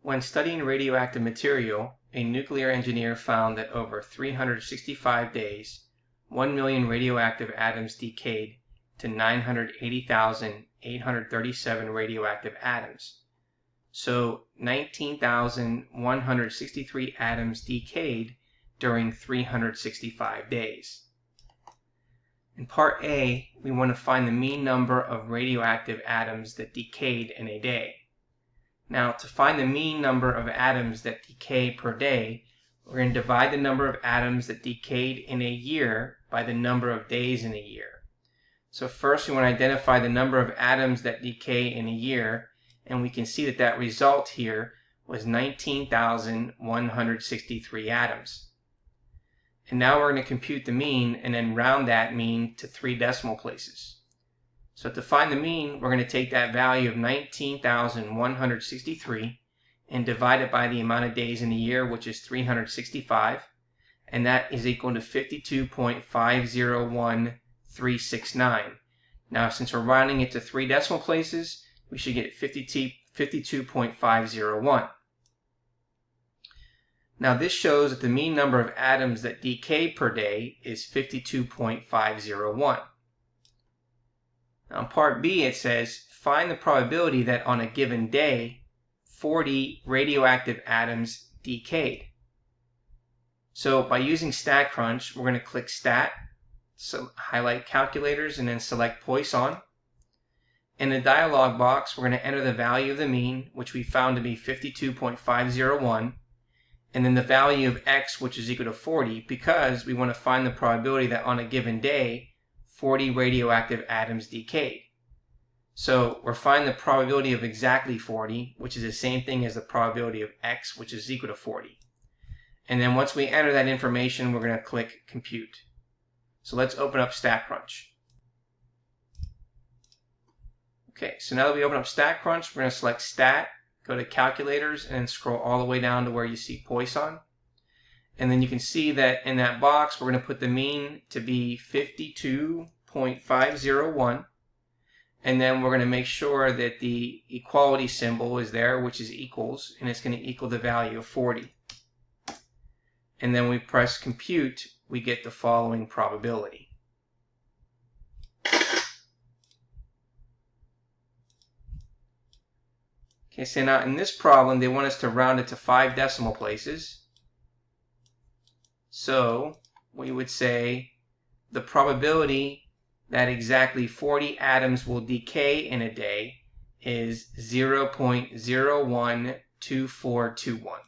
When studying radioactive material, a nuclear engineer found that over 365 days, 1 million radioactive atoms decayed to 980,837 radioactive atoms. So 19,163 atoms decayed during 365 days. In part A, we want to find the mean number of radioactive atoms that decayed in a day. Now, to find the mean number of atoms that decay per day, we're going to divide the number of atoms that decayed in a year by the number of days in a year. So first we want to identify the number of atoms that decay in a year, and we can see that that result here was 19,163 atoms. And now we're going to compute the mean and then round that mean to 3 decimal places. So to find the mean, we're going to take that value of 19,163 and divide it by the amount of days in a year, which is 365, and that is equal to 52.501369. Now, since we're rounding it to 3 decimal places, we should get 52.501. Now, this shows that the mean number of atoms that decay per day is 52.501. Now, in part B, it says, find the probability that on a given day, 40 radioactive atoms decayed. So by using StatCrunch, we're going to click Stat, so highlight Calculators, and then select Poisson. In the dialog box, we're going to enter the value of the mean, which we found to be 52.501, and then the value of x, which is equal to 40, because we want to find the probability that on a given day, 40 radioactive atoms decayed. So we're finding the probability of exactly 40, which is the same thing as the probability of x, which is equal to 40. And then once we enter that information, we're going to click Compute. So let's open up StatCrunch. Okay, so now that we open up StatCrunch, we're going to select Stat, go to Calculators, and then scroll all the way down to where you see Poisson. And then you can see that in that box, we're going to put the mean to be 52.501. And then we're going to make sure that the equality symbol is there, which is equals, and it's going to equal the value of 40. And then we press Compute, we get the following probability. Okay, so now in this problem, they want us to round it to 5 decimal places. So we would say the probability that exactly 40 atoms will decay in a day is 0.012421.